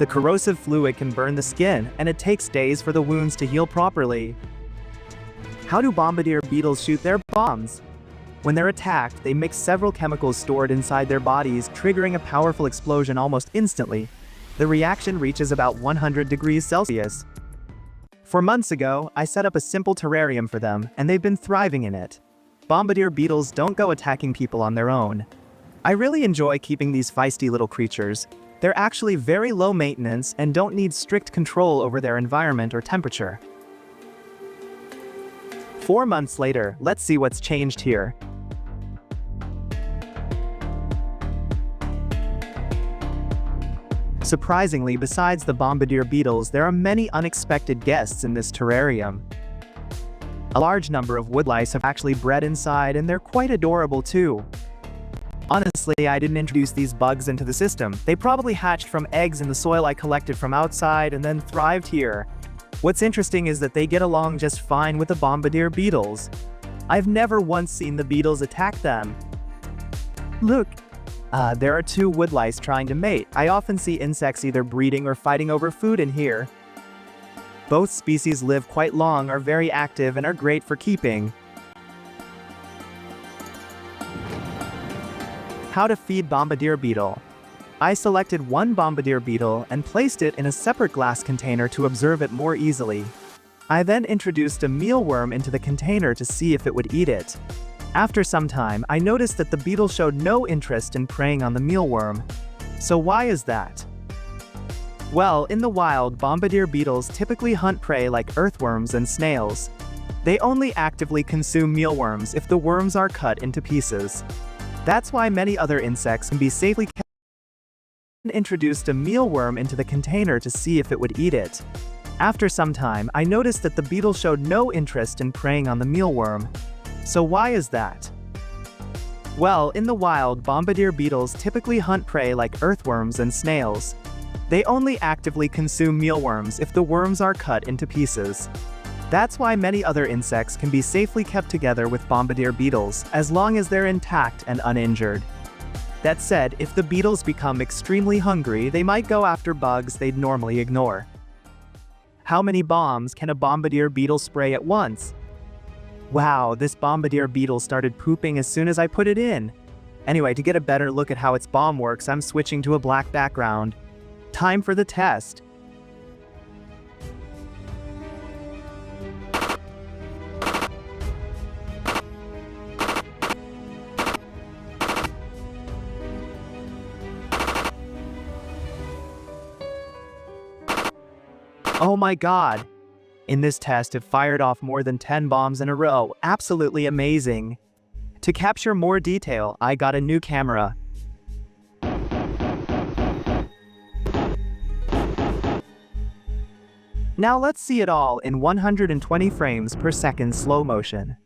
The corrosive fluid can burn the skin, and it takes days for the wounds to heal properly. How do bombardier beetles shoot their bombs? When they're attacked, they mix several chemicals stored inside their bodies, triggering a powerful explosion almost instantly. The reaction reaches about 100 degrees Celsius. 4 months ago, I set up a simple terrarium for them, and they've been thriving in it. Bombardier beetles don't go attacking people on their own. I really enjoy keeping these feisty little creatures. They're actually very low maintenance and don't need strict control over their environment or temperature. 4 months later, let's see what's changed here. Surprisingly, besides the bombardier beetles, there are many unexpected guests in this terrarium. A large number of woodlice have actually bred inside, and they're quite adorable too. Honestly, I didn't introduce these bugs into the system. They probably hatched from eggs in the soil I collected from outside and then thrived here. What's interesting is that they get along just fine with the bombardier beetles. I've never once seen the beetles attack them. Look! There are 2 woodlice trying to mate. I often see insects either breeding or fighting over food in here. Both species live quite long, are very active, and are great for keeping. How to feed bombardier beetle. I selected one bombardier beetle and placed it in a separate glass container to observe it more easily. I then introduced a mealworm into the container to see if it would eat it. After some time, I noticed that the beetle showed no interest in preying on the mealworm. So why is that? Well, in the wild, bombardier beetles typically hunt prey like earthworms and snails. They only actively consume mealworms if the worms are cut into pieces. That's why many other insects can be safely kept. I introduced a mealworm into the container to see if it would eat it. After some time, I noticed that the beetle showed no interest in preying on the mealworm. So why is that? Well, in the wild, bombardier beetles typically hunt prey like earthworms and snails. They only actively consume mealworms if the worms are cut into pieces. That's why many other insects can be safely kept together with bombardier beetles, as long as they're intact and uninjured. That said, if the beetles become extremely hungry, they might go after bugs they'd normally ignore. How many bombs can a bombardier beetle spray at once? Wow, this bombardier beetle started pooping as soon as I put it in. Anyway, to get a better look at how its bomb works, I'm switching to a black background. Time for the test. Oh my god! In this test, it fired off more than 10 bombs in a row. Absolutely amazing. To capture more detail, I got a new camera. Now let's see it all in 120 frames per second slow motion.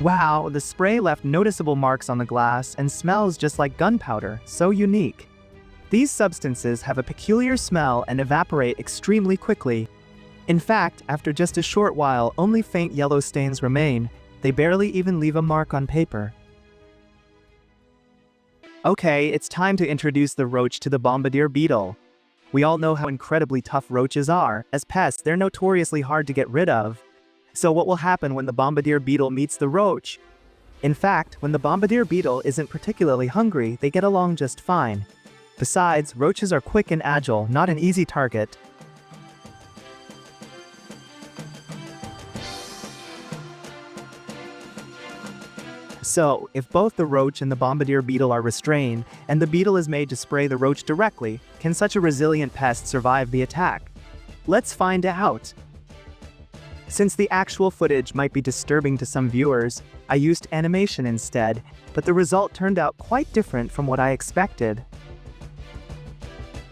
Wow, the spray left noticeable marks on the glass and smells just like gunpowder, so unique. These substances have a peculiar smell and evaporate extremely quickly. In fact, after just a short while, only faint yellow stains remain. They barely even leave a mark on paper. Okay, it's time to introduce the roach to the bombardier beetle. We all know how incredibly tough roaches are. As pests, they're notoriously hard to get rid of. So what will happen when the bombardier beetle meets the roach? In fact, when the bombardier beetle isn't particularly hungry, they get along just fine. Besides, roaches are quick and agile, not an easy target. So, if both the roach and the bombardier beetle are restrained, and the beetle is made to spray the roach directly, can such a resilient pest survive the attack? Let's find out! Since the actual footage might be disturbing to some viewers, I used animation instead, but the result turned out quite different from what I expected.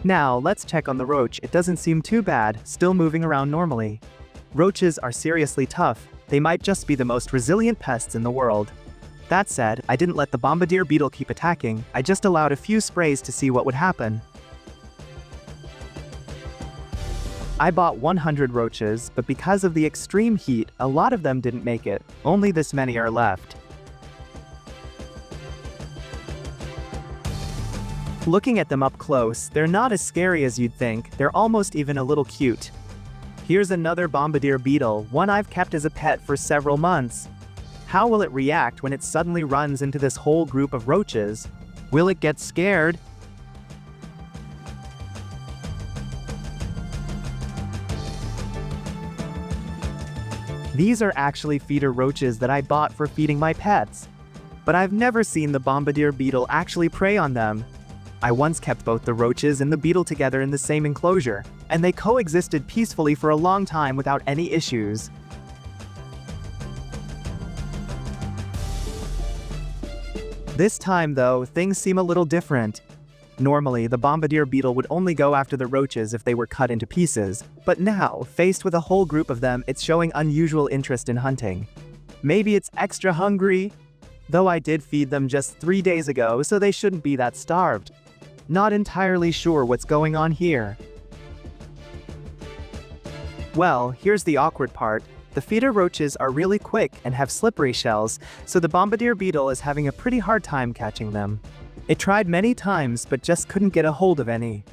Now, let's check on the roach. It doesn't seem too bad, still moving around normally. Roaches are seriously tough. They might just be the most resilient pests in the world. That said, I didn't let the bombardier beetle keep attacking. I just allowed a few sprays to see what would happen. I bought 100 roaches, but because of the extreme heat, a lot of them didn't make it. Only this many are left. Looking at them up close, they're not as scary as you'd think, they're almost even a little cute. Here's another bombardier beetle, one I've kept as a pet for several months. How will it react when it suddenly runs into this whole group of roaches? Will it get scared? These are actually feeder roaches that I bought for feeding my pets. But I've never seen the bombardier beetle actually prey on them. I once kept both the roaches and the beetle together in the same enclosure, and they coexisted peacefully for a long time without any issues. This time though, things seem a little different. Normally, the bombardier beetle would only go after the roaches if they were cut into pieces, but now, faced with a whole group of them, it's showing unusual interest in hunting. Maybe it's extra hungry? Though I did feed them just 3 days ago, so they shouldn't be that starved. Not entirely sure what's going on here. Well, here's the awkward part. The feeder roaches are really quick and have slippery shells, so the bombardier beetle is having a pretty hard time catching them. It tried many times but just couldn't get a hold of any.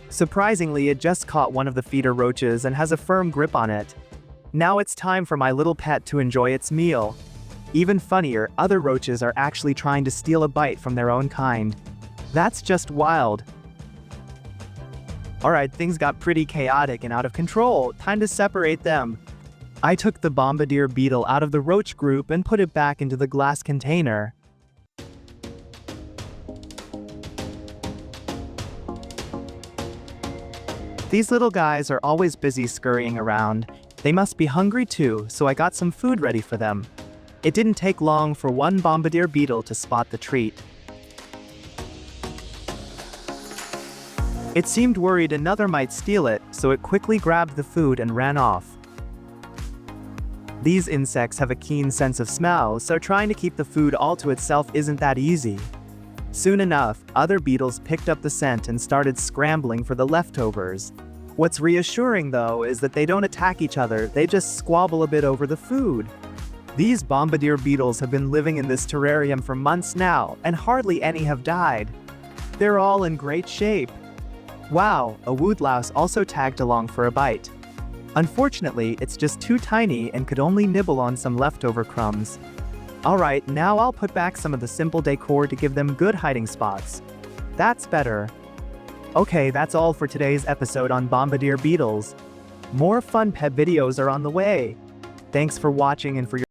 Surprisingly, it just caught one of the feeder roaches and has a firm grip on it. Now it's time for my little pet to enjoy its meal. Even funnier, other roaches are actually trying to steal a bite from their own kind. That's just wild. Alright, things got pretty chaotic and out of control. Time to separate them. I took the bombardier beetle out of the roach group and put it back into the glass container. These little guys are always busy scurrying around. They must be hungry too, so I got some food ready for them. It didn't take long for one bombardier beetle to spot the treat. It seemed worried another might steal it, so it quickly grabbed the food and ran off. These insects have a keen sense of smell, so trying to keep the food all to itself isn't that easy. Soon enough, other beetles picked up the scent and started scrambling for the leftovers. What's reassuring though is that they don't attack each other, they just squabble a bit over the food. These bombardier beetles have been living in this terrarium for months now, and hardly any have died. They're all in great shape. Wow, a woodlouse also tagged along for a bite. Unfortunately, it's just too tiny and could only nibble on some leftover crumbs. Alright, now I'll put back some of the simple decor to give them good hiding spots. That's better. Okay, that's all for today's episode on bombardier beetles. More fun pet videos are on the way. Thanks for watching and for your